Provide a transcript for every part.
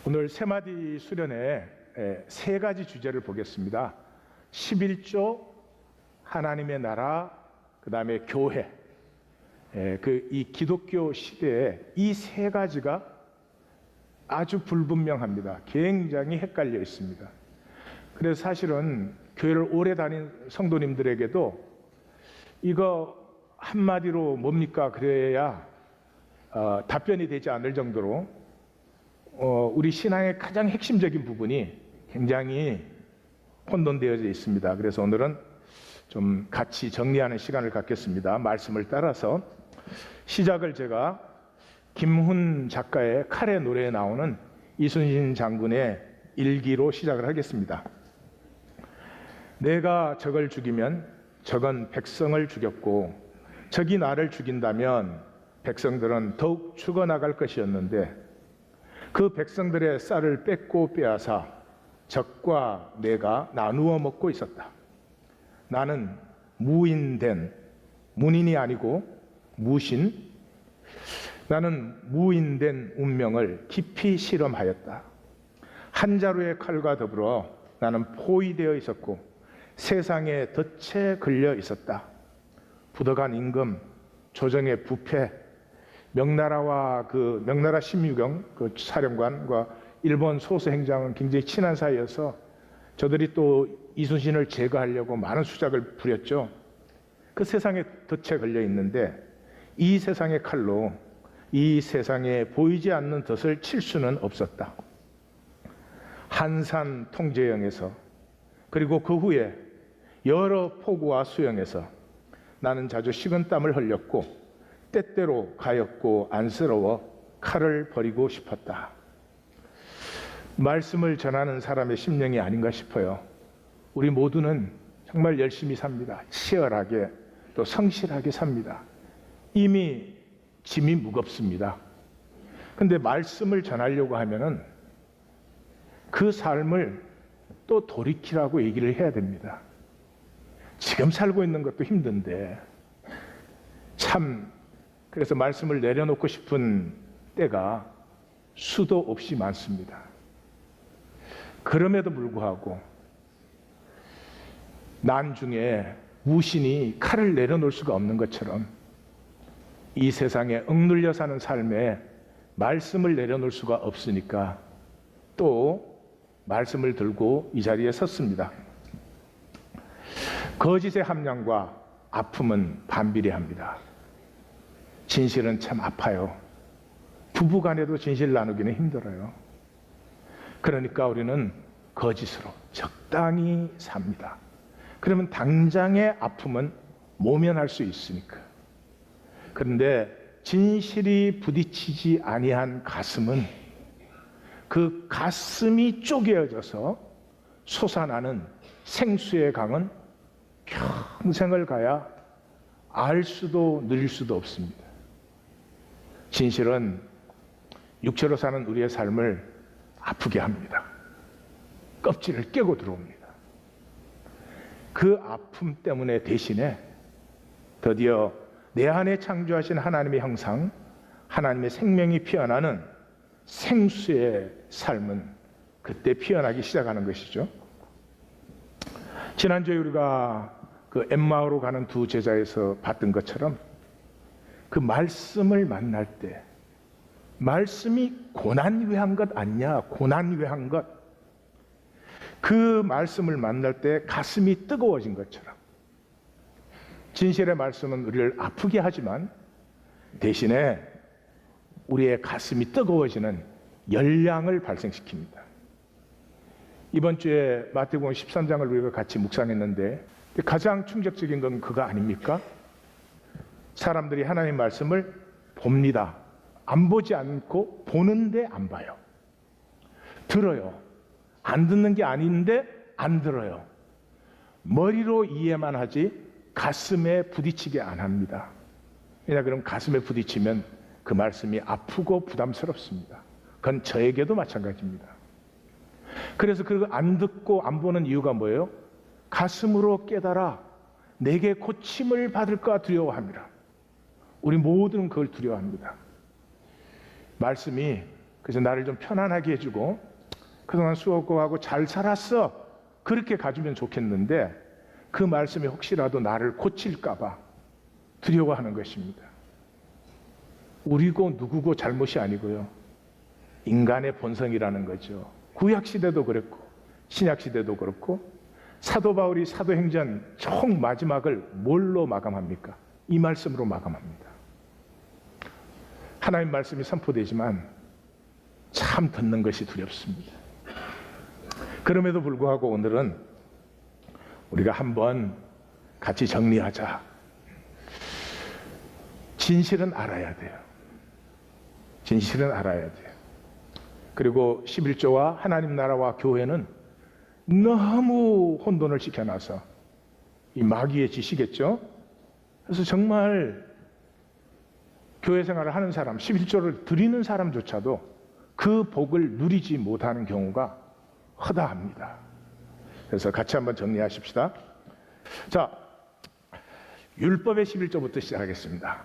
오늘 세마디 수련회 세 가지 주제를 보겠습니다. 11조, 하나님의 나라, 그 다음에 교회. 이 기독교 시대에 이 세 가지가 아주 불분명합니다. 굉장히 헷갈려 있습니다. 그래서 사실은 교회를 오래 다닌 성도님들에게도 이거 한마디로 뭡니까? 그래야 답변이 되지 않을 정도로 우리 신앙의 가장 핵심적인 부분이 굉장히 혼돈되어져 있습니다. 그래서 오늘은 좀 같이 정리하는 시간을 갖겠습니다. 말씀을 따라서 시작을 제가 김훈 작가의 칼의 노래에 나오는 이순신 장군의 일기로 시작을 하겠습니다. 내가 적을 죽이면 적은 백성을 죽였고 적이 나를 죽인다면 백성들은 더욱 죽어나갈 것이었는데 그 백성들의 쌀을 뺏고 빼앗아 적과 내가 나누어 먹고 있었다. 나는 문인이 아니고 무신, 나는 무인된 운명을 깊이 실험하였다. 한 자루의 칼과 더불어 나는 포위되어 있었고 세상에 덫에 걸려 있었다. 부덕한 임금, 조정의 부패, 명나라와 명나라 심유경 사령관과 일본 소수 행장은 굉장히 친한 사이여서 저들이 또 이순신을 제거하려고 많은 수작을 부렸죠. 그 세상에 덫에 걸려 있는데 이 세상의 칼로 이 세상에 보이지 않는 덫을 칠 수는 없었다. 한산 통제영에서 그리고 그 후에 여러 포구와 수영에서 나는 자주 식은땀을 흘렸고 때때로 가엾고 안쓰러워 칼을 버리고 싶었다. 말씀을 전하는 사람의 심령이 아닌가 싶어요. 우리 모두는 정말 열심히 삽니다. 치열하게 또 성실하게 삽니다. 이미 짐이 무겁습니다. 근데 말씀을 전하려고 하면은 그 삶을 또 돌이키라고 얘기를 해야 됩니다. 지금 살고 있는 것도 힘든데 그래서 말씀을 내려놓고 싶은 때가 수도 없이 많습니다. 그럼에도 불구하고 난중에 무신이 칼을 내려놓을 수가 없는 것처럼 이 세상에 억눌려 사는 삶에 말씀을 내려놓을 수가 없으니까 또 말씀을 들고 이 자리에 섰습니다. 거짓의 함량과 아픔은 반비례합니다. 진실은 참 아파요. 부부간에도 진실 나누기는 힘들어요. 그러니까 우리는 거짓으로 적당히 삽니다. 그러면 당장의 아픔은 모면할 수 있으니까. 그런데 진실이 부딪히지 아니한 가슴은 그 가슴이 쪼개어져서 솟아나는 생수의 강은 평생을 가야 알 수도 누릴 수도 없습니다. 진실은 육체로 사는 우리의 삶을 아프게 합니다. 껍질을 깨고 들어옵니다. 그 아픔 때문에 대신에 드디어 내 안에 창조하신 하나님의 형상, 하나님의 생명이 피어나는 생수의 삶은 그때 피어나기 시작하는 것이죠. 지난주에 우리가 엠마오로 가는 두 제자에서 봤던 것처럼 그 말씀을 만날 때 말씀이 고난외한 것 아니냐, 고난외한 것. 그 말씀을 만날 때 가슴이 뜨거워진 것처럼 진실의 말씀은 우리를 아프게 하지만 대신에 우리의 가슴이 뜨거워지는 열량을 발생시킵니다. 이번 주에 마태복음 13장을 우리가 같이 묵상했는데 가장 충격적인 건 그거 아닙니까? 사람들이 하나님 말씀을 봅니다. 안 보지 않고 보는데 안 봐요. 들어요. 안 듣는 게 아닌데 안 들어요. 머리로 이해만 하지 가슴에 부딪히게 안 합니다. 그럼 가슴에 부딪히면 그 말씀이 아프고 부담스럽습니다. 그건 저에게도 마찬가지입니다. 그래서 그거 안 듣고 안 보는 이유가 뭐예요? 가슴으로 깨달아 내게 고침을 받을까 두려워합니다. 우리 모두는 그걸 두려워합니다. 말씀이 그래서 나를 좀 편안하게 해주고 그동안 수고하고 잘 살았어. 그렇게 가주면 좋겠는데 그 말씀이 혹시라도 나를 고칠까 봐 두려워하는 것입니다. 우리고 누구고 잘못이 아니고요. 인간의 본성이라는 거죠. 구약시대도 그랬고 신약시대도 그렇고 사도 바울이 사도행전 총 마지막을 뭘로 마감합니까? 이 말씀으로 마감합니다. 하나님 말씀이 선포되지만 참 듣는 것이 두렵습니다. 그럼에도 불구하고 오늘은 우리가 한번 같이 정리하자. 진실은 알아야 돼요. 진실은 알아야 돼요. 그리고 11조와 하나님 나라와 교회는 너무 혼돈을 시켜놔서 이 마귀의 짓이겠죠. 그래서 정말 교회 생활을 하는 사람, 11조를 드리는 사람조차도 그 복을 누리지 못하는 경우가 허다합니다. 그래서 같이 한번 정리하십시다. 자, 율법의 11조부터 시작하겠습니다.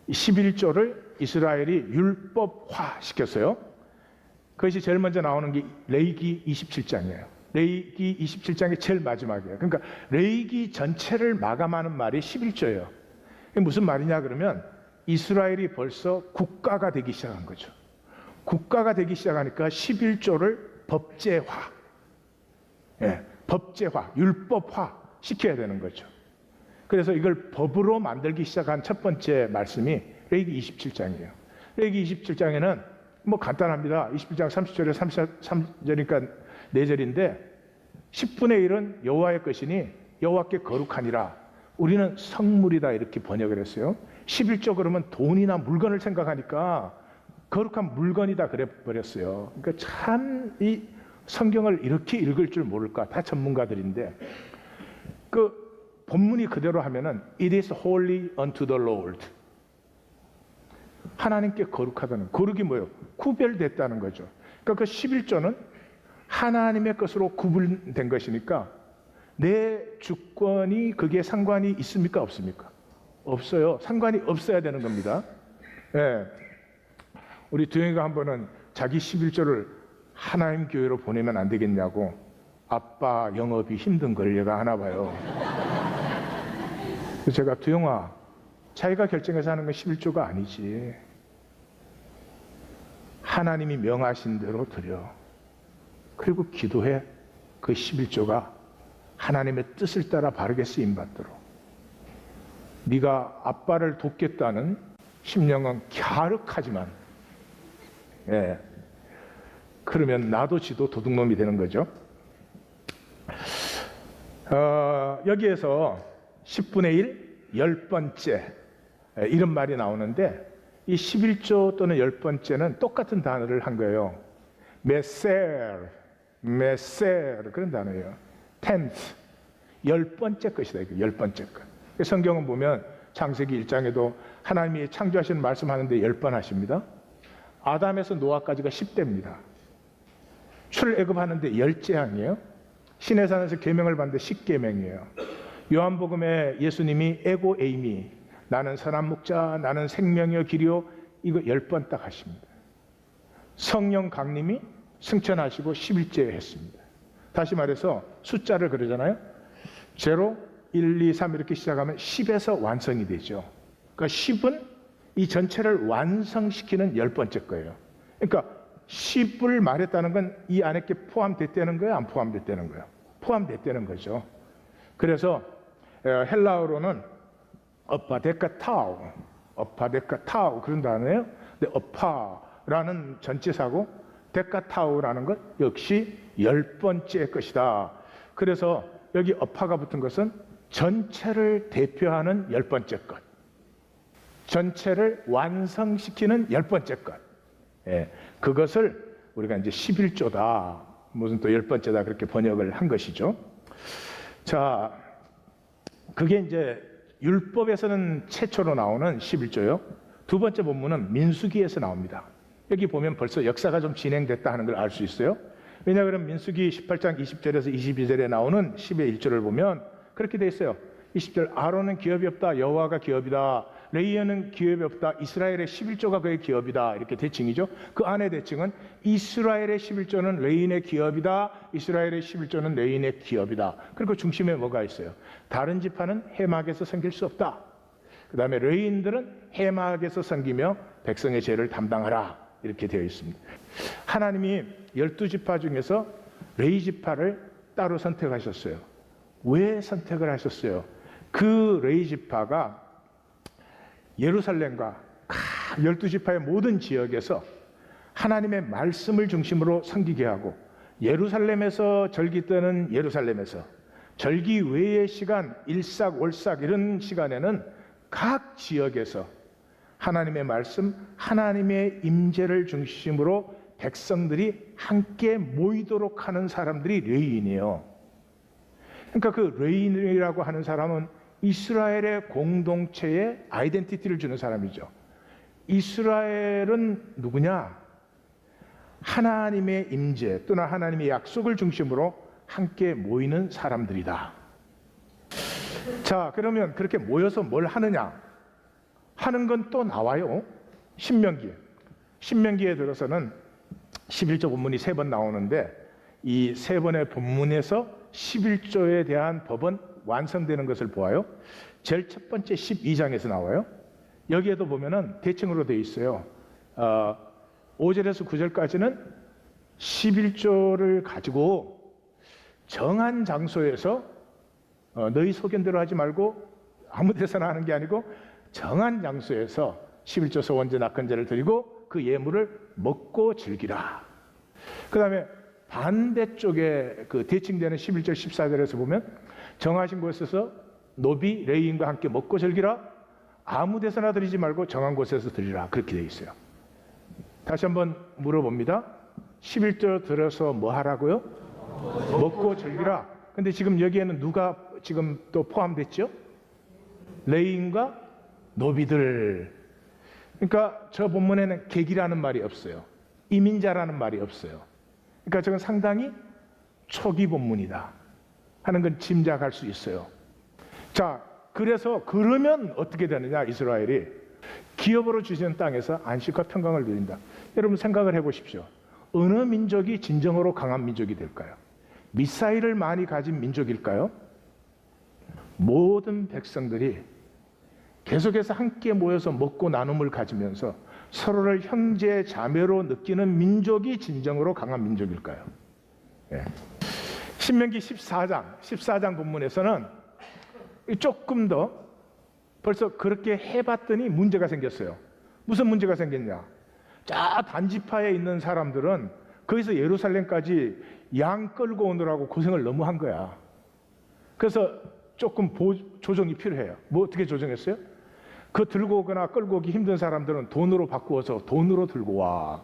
이 11조를 이스라엘이 율법화 시켰어요. 그것이 제일 먼저 나오는 게 레위기 27장이에요. 레위기 27장의 제일 마지막이에요. 그러니까 레위기 전체를 마감하는 말이 11조예요. 이게 무슨 말이냐 그러면 이스라엘이 벌써 국가가 되기 시작한 거죠. 국가가 되기 시작하니까 11조를 법제화, 법제화, 율법화 시켜야 되는 거죠. 그래서 이걸 법으로 만들기 시작한 첫 번째 말씀이 레위기 27장이에요. 레위기 27장에는 뭐 간단합니다. 27장 30절에 33절이니까 4절인데 10분의 1은 여호와의 것이니 여호와께 거룩하니라. 우리는 성물이다 이렇게 번역을 했어요. 11조 그러면 돈이나 물건을 생각하니까 거룩한 물건이다 그래 버렸어요. 그러니까 참 이 성경을 이렇게 읽을 줄 모를까? 다 전문가들인데 그 본문이 그대로 하면은 It is holy unto the Lord. 하나님께 거룩하다는, 거룩이 뭐예요? 구별됐다는 거죠. 그러니까 그 11조는 하나님의 것으로 구분된 것이니까 내 주권이 그게 상관이 있습니까? 없습니까? 없어요. 상관이 없어야 되는 겁니다. 예. 우리 두영이가 한 번은 자기 11조를 하나님 교회로 보내면 안 되겠냐고 아빠 영업이 힘든 걸 얘가 하나 봐요. 그래서 제가 두영아 자기가 결정해서 하는 건 11조가 아니지. 하나님이 명하신 대로 드려. 그리고 기도해. 그 11조가 하나님의 뜻을 따라 바르게 쓰임받도록. 네가 아빠를 돕겠다는 심령은 갸륵하지만 그러면 나도 지도 도둑놈이 되는 거죠. 여기에서 10분의 1, 10번째 이런 말이 나오는데 이 11조 또는 10번째는 똑같은 단어를 한 거예요. 메셀 그런 단어예요. 텐스, 10번째 것이다. 이거 10번째 것. 성경은 보면 창세기 1장에도 하나님이 창조하시는 말씀하는데 10번 하십니다. 아담에서 노아까지가 10대입니다. 출애굽하는데 10재앙이에요. 시내산에서 계명을 받는데 10계명이에요. 요한복음에 예수님이 에고 에이미, 나는 선한 목자, 나는 생명이요 길이요, 이거 10번 딱 하십니다. 성령 강림이 승천하시고 11제 했습니다. 다시 말해서 숫자를 그러잖아요. 0, 1, 2, 3 이렇게 시작하면 10에서 완성이 되죠. 그러니까 10은 이 전체를 완성시키는 10번째 거예요. 그러니까 10을 말했다는 건 이 안에 게 포함됐다는 거예요? 안 포함됐다는 거예요? 포함됐다는 거죠. 그래서 헬라어로는 어파데카타우 그런 단어예요. 근데 어파라는 전치사고 데카타우라는 것 역시 10번째 것이다. 그래서 여기 어파가 붙은 것은 전체를 대표하는 10번째 것. 전체를 완성시키는 10번째 것. 그것을 우리가 이제 11조다. 무슨 또 10번째다. 그렇게 번역을 한 것이죠. 자, 그게 이제 율법에서는 최초로 나오는 11조요. 두 번째 본문은 민수기에서 나옵니다. 여기 보면 벌써 역사가 좀 진행됐다 하는 걸 알 수 있어요. 왜냐하면 민수기 18장 20절에서 22절에 나오는 10의 1절을 보면 그렇게 돼 있어요. 20절 아론은 기업이 없다. 여호와가 기업이다. 레위인은 기업이 없다. 이스라엘의 11조가 그의 기업이다. 이렇게 대칭이죠. 그 안에 대칭은 이스라엘의 11조는 레위인의 기업이다. 이스라엘의 11조는 레위인의 기업이다. 그리고 중심에 뭐가 있어요? 다른 지파는 해막에서 섬길 수 없다. 그 다음에 레위인들은 해막에서 섬기며 백성의 죄를 담당하라. 이렇게 되어 있습니다. 하나님이 12지파 중에서 레위 지파를 따로 선택하셨어요. 왜 선택을 하셨어요? 그 레위 지파가 예루살렘과 12지파의 모든 지역에서 하나님의 말씀을 중심으로 섬기게 하고, 예루살렘에서 절기 때는 예루살렘에서, 절기 외의 시간, 일삭월삭 이런 시간에는 각 지역에서 하나님의 말씀, 하나님의 임재를 중심으로 백성들이 함께 모이도록 하는 사람들이 레위인이에요. 그러니까 그 레위인이라고 하는 사람은 이스라엘의 공동체에 아이덴티티를 주는 사람이죠. 이스라엘은 누구냐? 하나님의 임재 또는 하나님의 약속을 중심으로 함께 모이는 사람들이다. 자, 그러면 그렇게 모여서 뭘 하느냐? 하는 건 또 나와요. 신명기에 들어서는 11조 본문이 3번 나오는데, 이 3번의 본문에서 11조에 대한 법은 완성되는 것을 보아요. 제일 첫 번째 12장에서 나와요. 여기에도 보면은 대칭으로 되어 있어요. 5절에서 9절까지는 11조를 가지고 정한 장소에서 너희 소견대로 하지 말고 아무 데서나 하는 게 아니고 정한 장소에서 11조 소원제 낙헌제를 드리고 그 예물을 먹고 즐기라. 그 다음에 반대쪽에 그 대칭되는 11절 14절에서 보면 정하신 곳에서 노비 레위인과 함께 먹고 즐기라. 아무 데서나 드리지 말고 정한 곳에서 드리라. 그렇게 되어 있어요. 다시 한번 물어봅니다. 11조 들어서 뭐 하라고요? 먹고 즐기라. 근데 지금 여기에는 누가 지금 또 포함됐죠? 레위인과 노비들. 그러니까 저 본문에는 객이라는 말이 없어요. 이민자라는 말이 없어요. 그러니까 저건 상당히 초기 본문이다 하는 건 짐작할 수 있어요. 자, 그래서 그러면 어떻게 되느냐? 이스라엘이 기업으로 주시는 땅에서 안식과 평강을 누린다. 여러분 생각을 해보십시오. 어느 민족이 진정으로 강한 민족이 될까요? 미사일을 많이 가진 민족일까요? 모든 백성들이 계속해서 함께 모여서 먹고 나눔을 가지면서 서로를 형제 자매로 느끼는 민족이 진정으로 강한 민족일까요? 네. 신명기 14장 본문에서는 조금 더 벌써 그렇게 해봤더니 문제가 생겼어요. 무슨 문제가 생겼냐? 자, 단지파에 있는 사람들은 거기서 예루살렘까지 양 끌고 오느라고 고생을 너무 한 거야. 그래서 조금 조정이 필요해요. 뭐 어떻게 조정했어요? 그 들고 오거나 끌고 오기 힘든 사람들은 돈으로 바꾸어서 돈으로 들고 와.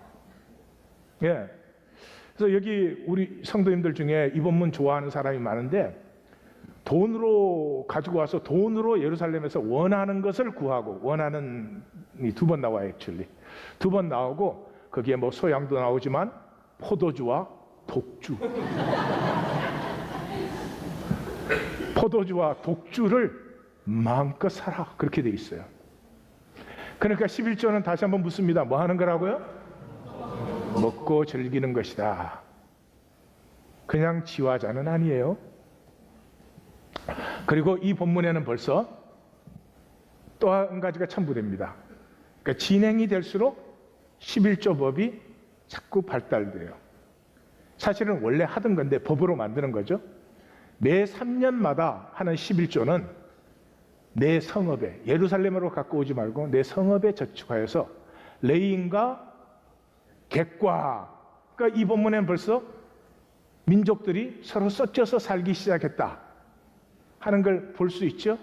예. 그래서 여기 우리 성도님들 중에 이 본문 좋아하는 사람이 많은데, 돈으로 가지고 와서 돈으로 예루살렘에서 원하는 것을 구하고, 원하는 이 2번 나와요. 액츄얼리 2번 나오고, 거기에 뭐 소양도 나오지만 포도주와 독주 포도주와 독주를 마음껏 사라. 그렇게 돼 있어요. 그러니까 11조는 다시 한번 묻습니다. 뭐 하는 거라고요? 먹고 즐기는 것이다. 그냥 지화자는 아니에요. 그리고 이 본문에는 벌써 또 한 가지가 첨부됩니다. 그러니까 진행이 될수록 11조 법이 자꾸 발달돼요. 사실은 원래 하던 건데 법으로 만드는 거죠. 매 3년마다 하는 11조는 내 성읍에, 예루살렘으로 갖고 오지 말고 내 성읍에 저축하여서 레위인과 객과, 그러니까 이 본문에는 벌써 민족들이 서로 섞여서 살기 시작했다 하는 걸 볼 수 있죠.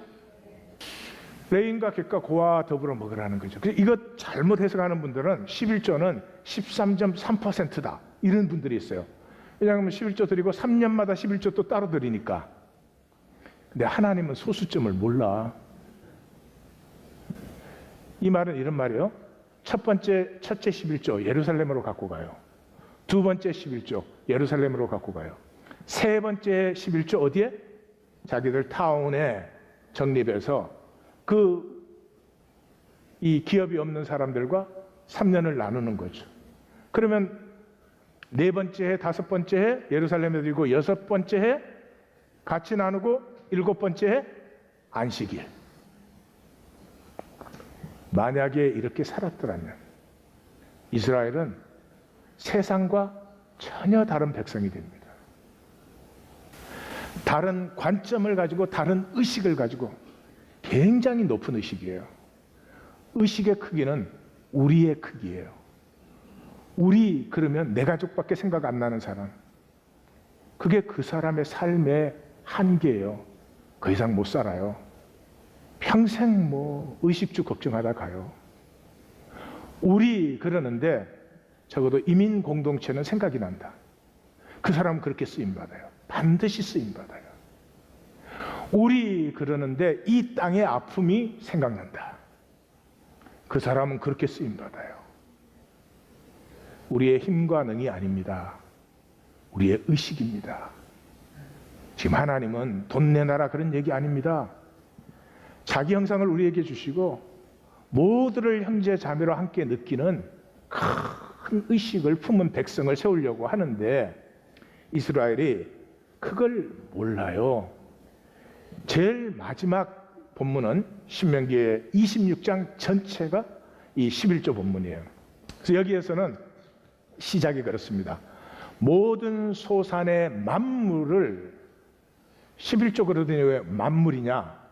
레위인과 객과 고와 더불어 먹으라는 거죠. 이거 잘못 해석하는 분들은 11조는 13.3%다 이런 분들이 있어요. 왜냐하면 11조 드리고 3년마다 11조 또 따로 드리니까. 근데 하나님은 소수점을 몰라. 이 말은 이런 말이에요. 첫째 11조 예루살렘으로 갖고 가요. 2번째 11조 예루살렘으로 갖고 가요. 3번째 11조 어디에? 자기들 타운에 정립해서 그 이 기업이 없는 사람들과 3년을 나누는 거죠. 그러면 4번째 해, 5번째 해 예루살렘에 드리고 6번째 해 같이 나누고 7번째 해 안식일. 만약에 이렇게 살았더라면 이스라엘은 세상과 전혀 다른 백성이 됩니다. 다른 관점을 가지고 다른 의식을 가지고 굉장히 높은 의식이에요. 의식의 크기는 우리의 크기예요. 우리 그러면 내 가족밖에 생각 안 나는 사람. 그게 그 사람의 삶의 한계예요. 그 이상 못 살아요. 평생 의식주 걱정하다 가요. 우리 그러는데 적어도 이민 공동체는 생각이 난다. 그 사람은 그렇게 쓰임받아요. 반드시 쓰임받아요. 우리 그러는데 이 땅의 아픔이 생각난다. 그 사람은 그렇게 쓰임받아요. 우리의 힘과 능이 아닙니다. 우리의 의식입니다. 지금 하나님은 돈 내놔라 그런 얘기 아닙니다. 자기 형상을 우리에게 주시고 모두를 형제 자매로 함께 느끼는 큰 의식을 품은 백성을 세우려고 하는데 이스라엘이 그걸 몰라요. 제일 마지막 본문은 신명기의 26장 전체가 이 11조 본문이에요. 그래서 여기에서는 시작이 그렇습니다. 모든 소산의 만물을 11조 그러더니 왜 만물이냐?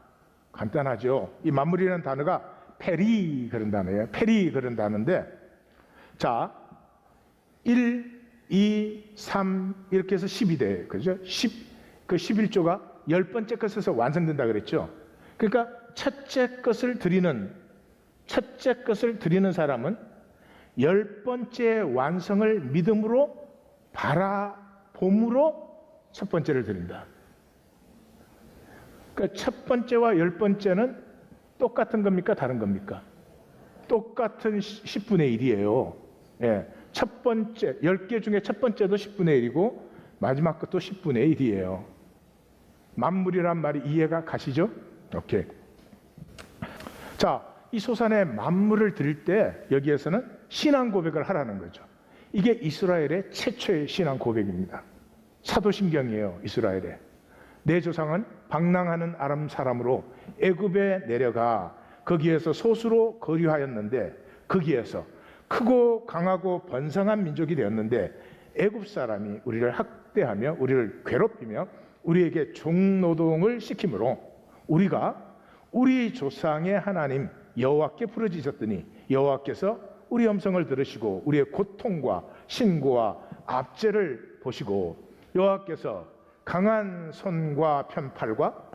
간단하죠. 이 만물이라는 단어가 페리 그런 단어예요. 페리 그런 단어인데 자 1, 2, 3 이렇게 해서 10이 돼요. 그죠? 10, 그 11조가 10번째 것에서 완성된다 그랬죠. 그러니까 첫째 것을 드리는 사람은 10번째 완성을 믿음으로 바라봄으로 첫 번째를 드린다. 그러니까 첫 번째와 10번째는 똑같은 겁니까? 다른 겁니까? 똑같은 10분의 1이에요. 예. 첫 번째, 10개 중에 첫 번째도 10분의 1이고 마지막 것도 10분의 1이에요. 만물이란 말이 이해가 가시죠? 오케이. 자, 이 소산의 만물을 드릴 때 여기에서는 신앙 고백을 하라는 거죠. 이게 이스라엘의 최초의 신앙 고백입니다. 사도신경이에요, 이스라엘에. 내 조상은 방랑하는 아람 사람으로 애굽에 내려가 거기에서 소수로 거류하였는데 거기에서 크고 강하고 번성한 민족이 되었는데 애굽 사람이 우리를 학대하며 우리를 괴롭히며 우리에게 종노동을 시키므로 우리가 우리 조상의 하나님 여호와께 부르짖었더니 여호와께서 우리 음성을 들으시고 우리의 고통과 신고와 압제를 보시고 여호와께서 강한 손과 편팔과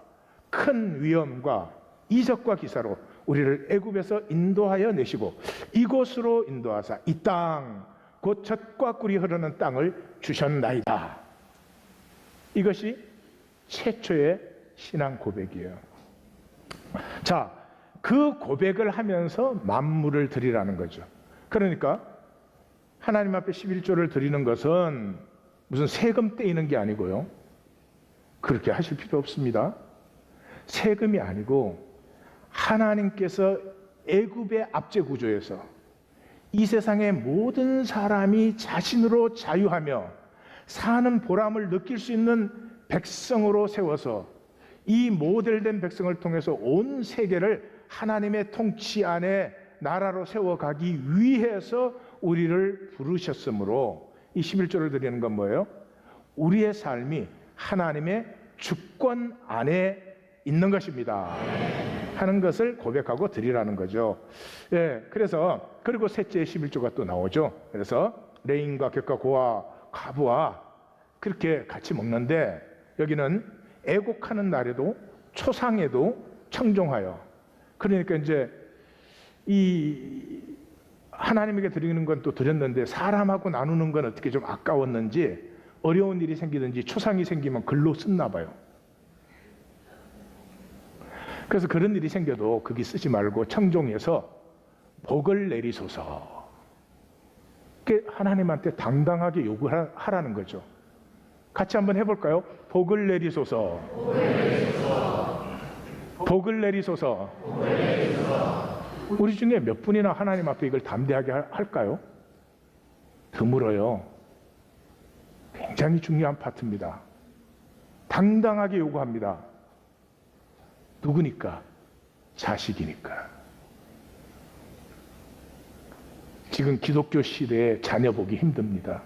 큰 위엄과 이적과 기사로 우리를 애굽에서 인도하여 내시고 이곳으로 인도하사 이 땅 곧 젖과 꿀이 흐르는 땅을 주셨나이다. 이것이 최초의 신앙 고백이에요. 자, 그 고백을 하면서 만물을 드리라는 거죠. 그러니까 하나님 앞에 11조를 드리는 것은 무슨 세금 떼이는 게 아니고요. 그렇게 하실 필요 없습니다. 세금이 아니고 하나님께서 애굽의 압제 구조에서 이 세상의 모든 사람이 자신으로 자유하며 사는 보람을 느낄 수 있는 백성으로 세워서 이 모델된 백성을 통해서 온 세계를 하나님의 통치 안에 나라로 세워가기 위해서 우리를 부르셨으므로 이 11조를 드리는 건 뭐예요? 우리의 삶이 하나님의 주권 안에 있는 것입니다 하는 것을 고백하고 드리라는 거죠. 예, 그래서 그리고 셋째 11조가 또 나오죠. 그래서 레인과 객과 고와 가부와 그렇게 같이 먹는데 여기는 애곡하는 날에도 초상에도 청종하여, 그러니까 이제 이 하나님에게 드리는 건 또 드렸는데 사람하고 나누는 건 어떻게 좀 아까웠는지 어려운 일이 생기든지 초상이 생기면 글로 썼나 봐요. 그래서 그런 일이 생겨도 거기 쓰지 말고 청종해서 복을 내리소서. 하나님한테 당당하게 요구하라는 거죠. 같이 한번 해볼까요? 복을 내리소서. 복을 내리소서. 복을 내리소서. 우리 중에 몇 분이나 하나님 앞에 이걸 담대하게 할까요? 드물어요. 굉장히 중요한 파트입니다. 당당하게 요구합니다. 누구니까? 자식이니까. 지금 기독교 시대에 자녀 보기 힘듭니다.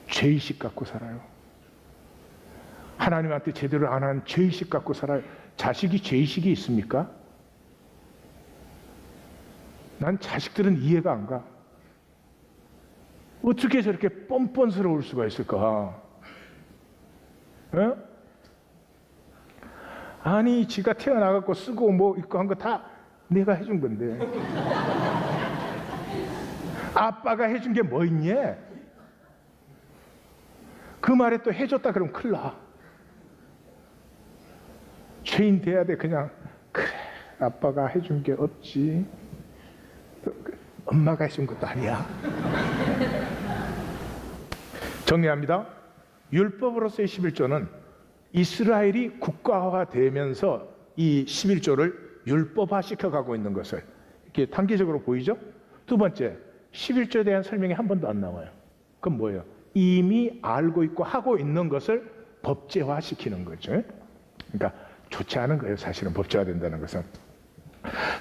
죄의식 갖고 살아요. 하나님한테 제대로 안 하는 죄의식 갖고 살아요. 자식이 죄의식이 있습니까? 난 자식들은 이해가 안 가. 어떻게 저렇게 뻔뻔스러울 수가 있을까? 에? 아니, 지가 태어나갖고 쓰고 뭐 있고 한 거 다 내가 해준 건데. 아빠가 해준 게 뭐 있니? 그 말에 또 해줬다 그러면 큰일 나. 죄인 돼야 돼. 그냥 그래, 아빠가 해준 게 없지. 엄마가 해준 것도 아니야. 정리합니다. 율법으로서의 11조는 이스라엘이 국가화되면서 이 11조를 율법화 시켜가고 있는 것을 이렇게 단기적으로 보이죠? 두 번째, 11조에 대한 설명이 한 번도 안 나와요. 그건 뭐예요? 이미 알고 있고 하고 있는 것을 법제화 시키는 거죠. 그러니까 좋지 않은 거예요. 사실은 법제화 된다는 것은.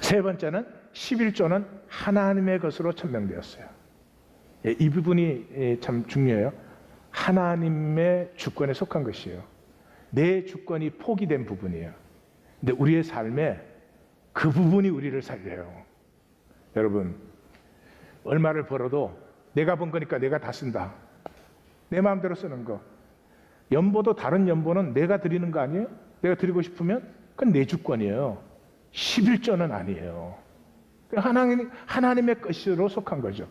세 번째는 11조는 하나님의 것으로 천명되었어요. 이 부분이 참 중요해요. 하나님의 주권에 속한 것이에요. 내 주권이 포기된 부분이에요. 근데 우리의 삶에 그 부분이 우리를 살려요. 여러분, 얼마를 벌어도 내가 번 거니까 내가 다 쓴다. 내 마음대로 쓰는 거. 연보도 다른 연보는 내가 드리는 거 아니에요? 내가 드리고 싶으면 그건 내 주권이에요. 11조는 아니에요. 하나님의 것으로 속한 거죠.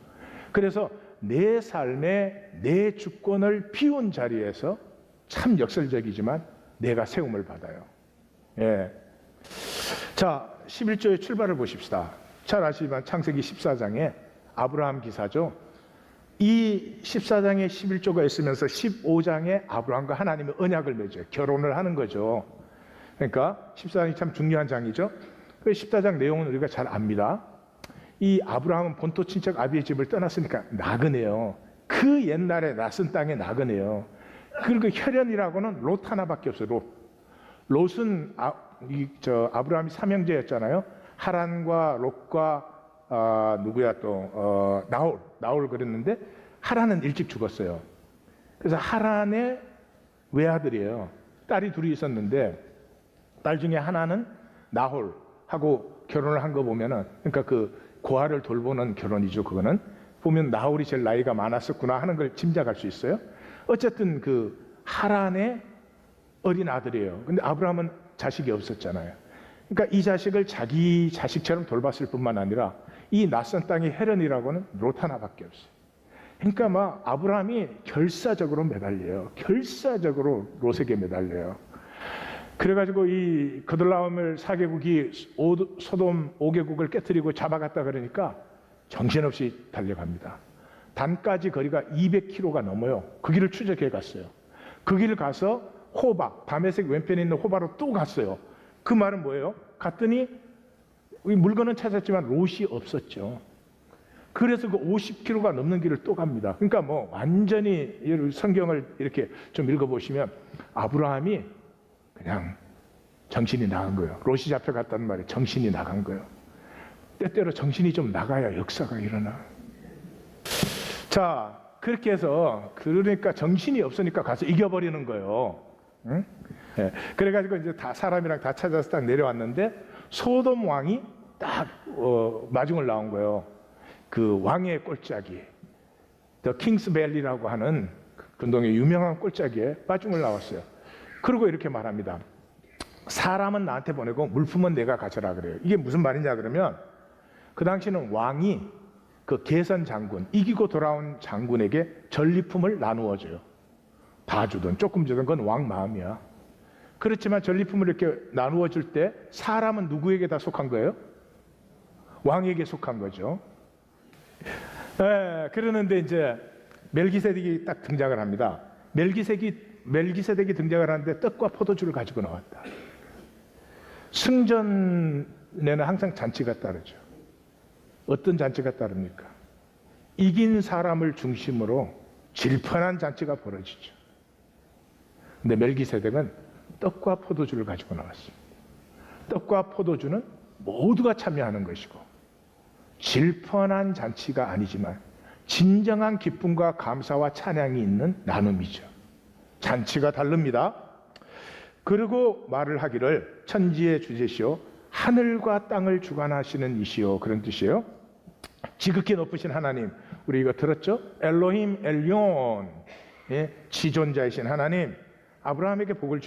그래서 내 삶에 내 주권을 비운 자리에서 참 역설적이지만 내가 세움을 받아요. 예. 자, 11조의 출발을 보십시다. 잘 아시지만 창세기 14장에 아브라함 기사죠. 이 14장에 11조가 있으면서 15장에 아브라함과 하나님의 언약을 맺어요. 결혼을 하는 거죠. 그러니까 14장이 참 중요한 장이죠. 그 14장 내용은 우리가 잘 압니다. 이 아브라함은 본토 친척 아비의 집을 떠났으니까 나그네요. 그 옛날에 낯선 땅에 나그네요. 그리고 혈연이라고는 롯 하나밖에 없어요. 롯은 아브라함이 삼형제였잖아요. 하란과 롯과 누구야 또 나홀 그랬는데 하란은 일찍 죽었어요. 그래서 하란의 외아들이에요. 딸이 둘이 있었는데 딸 중에 하나는 나홀하고 결혼을 한 거 보면은 그러니까 그 고아를 돌보는 결혼이죠. 그거는 보면 나홀이 제일 나이가 많았었구나 하는 걸 짐작할 수 있어요. 어쨌든 그 하란의 어린 아들이에요. 근데 아브라함은 자식이 없었잖아요. 그러니까 이 자식을 자기 자식처럼 돌봤을 뿐만 아니라 이 낯선 땅의 헬런이라고는 롯 하나밖에 없어요. 그러니까 막 아브라함이 결사적으로 매달려요. 결사적으로 롯에게 매달려요. 그래가지고 이 그돌라오멜 4개국이 소돔 5개국을 깨뜨리고 잡아갔다 그러니까 정신없이 달려갑니다. 단까지 거리가 200km가 넘어요. 그 길을 추적해 갔어요. 그 길을 가서 호바, 다메섹 왼편에 있는 호바로 또 갔어요. 그 말은 뭐예요? 갔더니 물건은 찾았지만 롯이 없었죠. 그래서 그 50km가 넘는 길을 또 갑니다. 그러니까 뭐 완전히 성경을 이렇게 좀 읽어보시면 아브라함이 그냥 정신이 나간 거예요. 롯이 잡혀갔다는 말에 정신이 나간 거예요. 때때로 정신이 좀 나가야 역사가 일어나. 자, 그렇게 해서 그러니까 정신이 없으니까 가서 이겨버리는 거예요. 응? 네. 그래가지고 이제 다 사람이랑 다 찾아서 딱 내려왔는데 소돔 왕이 딱 마중을 나온 거예요. 그 왕의 꼴짝이 더 킹스밸리라고 하는 근동의 유명한 꼴짝이에 마중을 나왔어요. 그리고 이렇게 말합니다. 사람은 나한테 보내고 물품은 내가 가져라 그래요. 이게 무슨 말이냐 그러면 그 당시는 왕이 그 개선 장군, 이기고 돌아온 장군에게 전리품을 나누어 줘요. 다 주든 조금 주든 그건 왕 마음이야. 그렇지만 전리품을 이렇게 나누어 줄 때 사람은 누구에게 다 속한 거예요? 왕에게 속한 거죠. 그러는데 이제 멜기세덱이 딱 등장을 합니다. 멜기세덱이 등장을 하는데 떡과 포도주를 가지고 나왔다. 승전에는 항상 잔치가 따르죠. 어떤 잔치가 따릅니까? 이긴 사람을 중심으로 질펀한 잔치가 벌어지죠. 근데 멜기세덱은 떡과 포도주를 가지고 나왔습니다. 떡과 포도주는 모두가 참여하는 것이고 질펀한 잔치가 아니지만 진정한 기쁨과 감사와 찬양이 있는 나눔이죠. 잔치가 다릅니다. 그리고 말을 하기를 천지의 주제시오 하늘과 땅을 주관하시는 이시오, 그런 뜻이에요. 지극히 높으신 하나님, 우리 이거 들었죠? 엘로힘 엘yon, 지존자이신 하나님, 아브라함에게 복을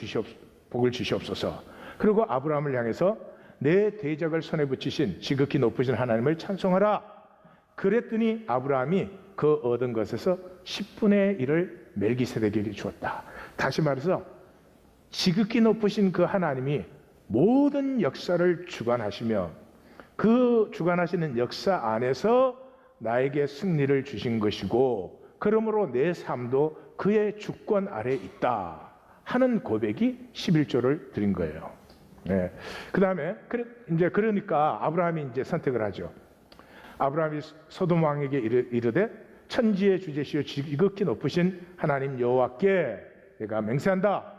주시옵소서. 그리고 아브라함을 향해서 내 대적을 손에 붙이신 지극히 높으신 하나님을 찬송하라. 그랬더니 아브라함이 그 얻은 것에서 10분의 1을 멜기세덱에게 주었다. 다시 말해서 지극히 높으신 그 하나님이 모든 역사를 주관하시며 그 주관하시는 역사 안에서 나에게 승리를 주신 것이고 그러므로 내 삶도 그의 주권 아래 있다 하는 고백이 11조를 드린 거예요. 네. 그 다음에 그러니까 아브라함이 이제 선택을 하죠. 아브라함이 소돔 왕에게 이르되 천지의 주제시여 지극히 높으신 하나님 여호와께 내가 맹세한다.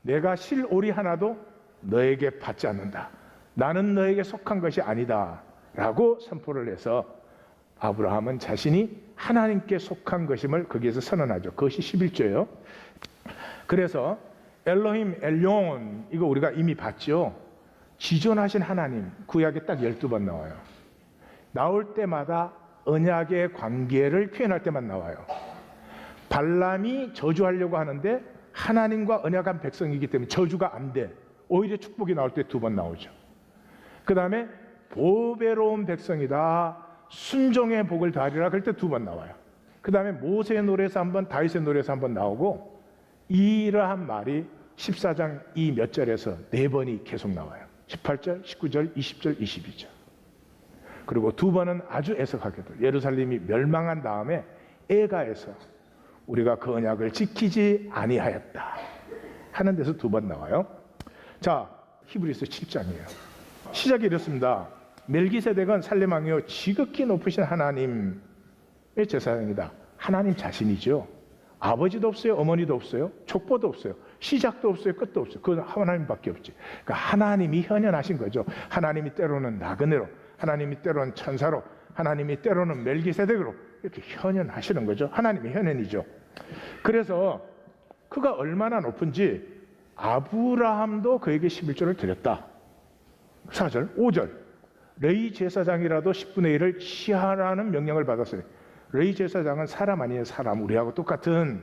내가 실오리 하나도 너에게 받지 않는다. 나는 너에게 속한 것이 아니다 라고 선포를 해서 아브라함은 자신이 하나님께 속한 것임을 거기에서 선언하죠. 그것이 11조예요. 그래서 엘로힘 엘yon 이거 우리가 이미 봤죠. 지존하신 하나님, 구약에 딱 12번 나와요. 나올 때마다 언약의 관계를 표현할 때만 나와요. 발람이 저주하려고 하는데 하나님과 언약한 백성이기 때문에 저주가 안 돼. 오히려 축복이 나올 때 2번 나오죠. 그 다음에 보배로운 백성이다, 순종의 복을 다하리라, 그럴 때 2번 나와요. 그 다음에 모세의 노래에서 1번, 다윗의 노래에서 1번 나오고 이러한 말이 14장 이 몇 절에서 4번이 계속 나와요. 18절, 19절, 20절, 22절. 그리고 2번은 아주 애석하게도 예루살렘이 멸망한 다음에 애가에서 우리가 그 언약을 지키지 아니하였다 하는 데서 2번 나와요. 자, 히브리서 7장이에요. 시작이 이렇습니다. 멜기세덱은 살렘 왕이요 지극히 높으신 하나님의 제사장이다. 하나님 자신이죠. 아버지도 없어요, 어머니도 없어요, 족보도 없어요, 시작도 없어요, 끝도 없어요. 그건 하나님밖에 없지. 그러니까 하나님이 현현하신 거죠. 하나님이 때로는 나그네로, 하나님이 때로는 천사로, 하나님이 때로는 멜기세덱으로 이렇게 현현하시는 거죠. 하나님이 현현이죠. 그래서 그가 얼마나 높은지 아브라함도 그에게 11조를 드렸다. 4절, 5절. 레위 제사장이라도 10분의 1을 시하라는 명령을 받았어요. 레위 제사장은 사람 아니에요, 사람. 우리하고 똑같은.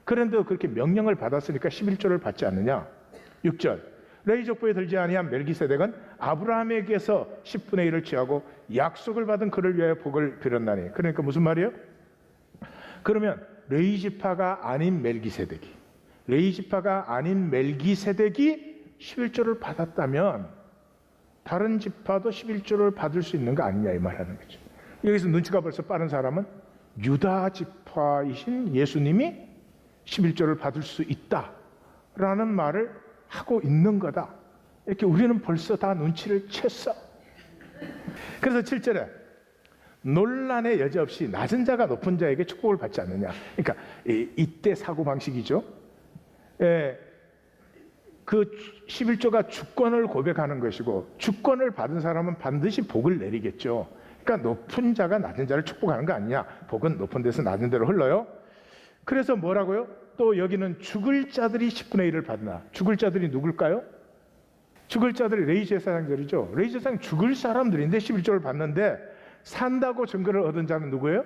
그런데 그렇게 명령을 받았으니까 11조를 받지 않느냐. 6절. 레위 족보에 들지 아니한 멜기세덱은 아브라함에게서 10분의 1을 취하고 약속을 받은 그를 위하여 복을 빌었나니. 그러니까 무슨 말이에요? 그러면 레위 지파가 아닌 멜기세덱이 11조를 받았다면 다른 지파도 11조를 받을 수 있는 거 아니냐 이 말하는 거죠. 여기서 눈치가 벌써 빠른 사람은 유다 지파이신 예수님이 11조를 받을 수 있다라는 말을 하고 있는 거다. 이렇게 우리는 벌써 다 눈치를 챘어. 그래서 7절에 논란의 여지 없이 낮은 자가 높은 자에게 축복을 받지 않느냐. 그러니까 이때 사고방식이죠. 그 11조가 주권을 고백하는 것이고 주권을 받은 사람은 반드시 복을 내리겠죠. 그러니까 높은 자가 낮은 자를 축복하는 거 아니냐. 복은 높은 데서 낮은 데로 흘러요. 그래서 뭐라고요? 또 여기는 죽을 자들이 10분의 1을 받나. 죽을 자들이 누굴까요? 죽을 자들이 레위 제사장들이죠. 레위 제사장 죽을 사람들인데 11조를 받는데 산다고 증거를 얻은 자는 누구예요?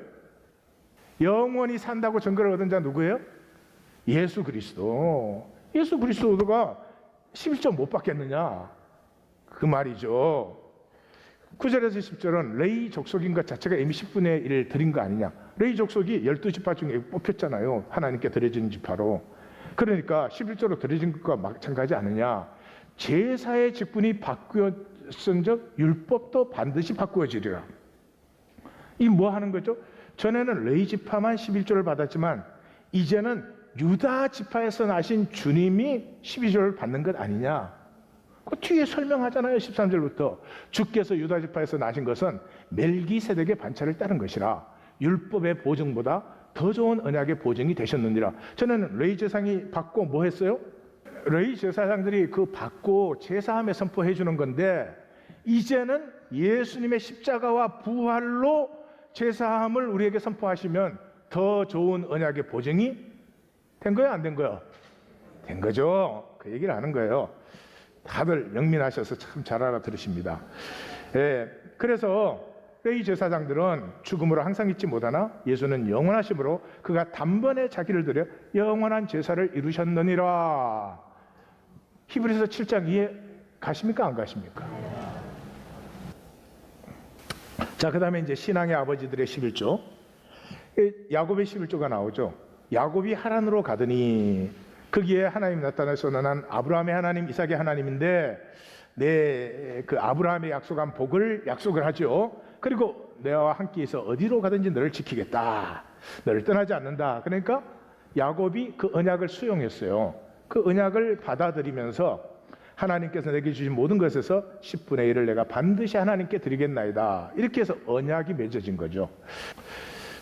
영원히 산다고 증거를 얻은 자는 누구예요? 예수 그리스도. 예수 그리스도가 11조 못 받겠느냐 그 말이죠. 9절에서 10절은 레위 족속인 것 자체가 이미 10분의 1을 드린 거 아니냐. 레위 족속이 12지파 중에 뽑혔잖아요. 하나님께 드려진 지파로. 그러니까 11조로 드려진 것과 마찬가지 아니냐. 제사의 직분이 바뀌었은즉 율법도 반드시 바꾸어지리라. 이 뭐 하는 거죠? 전에는 레위 지파만 11조를 받았지만 이제는 유다 지파에서 나신 주님이 12조를 받는 것 아니냐. 그 뒤에 설명하잖아요. 13절부터 주께서 유다 지파에서 나신 것은 멜기세덱의 반차를 따른 것이라 율법의 보증보다 더 좋은 언약의 보증이 되셨느니라. 저는 레위 제사장이 받고 뭐 했어요? 레위 제사장들이 그 받고 제사함에 선포해 주는 건데, 이제는 예수님의 십자가와 부활로 제사함을 우리에게 선포하시면 더 좋은 언약의 보증이 된 거예요, 안 된 거예요? 된 거죠. 그 얘기를 하는 거예요. 다들 영민하셔서 참 잘 알아들으십니다. 예, 그래서 레위 제사장들은 죽음으로 항상 잊지 못하나 예수는 영원하심으로 그가 단번에 자기를 드려 영원한 제사를 이루셨느니라. 히브리서 7장 이해 가십니까, 안 가십니까? 자, 그 다음에 이제 신앙의 아버지들의 11조, 야곱의 11조가 나오죠. 야곱이 하란으로 가더니 거기에 하나님 나타나서 너는 아브라함의 하나님, 이삭의 하나님인데 내 그 아브라함의 약속한 복을 약속을 하죠. 그리고 내와 함께해서 어디로 가든지 너를 지키겠다, 너를 떠나지 않는다. 그러니까 야곱이 그 언약을 수용했어요. 그 언약을 받아들이면서 하나님께서 내게 주신 모든 것에서 10분의 1을 내가 반드시 하나님께 드리겠나이다. 이렇게 해서 언약이 맺어진 거죠.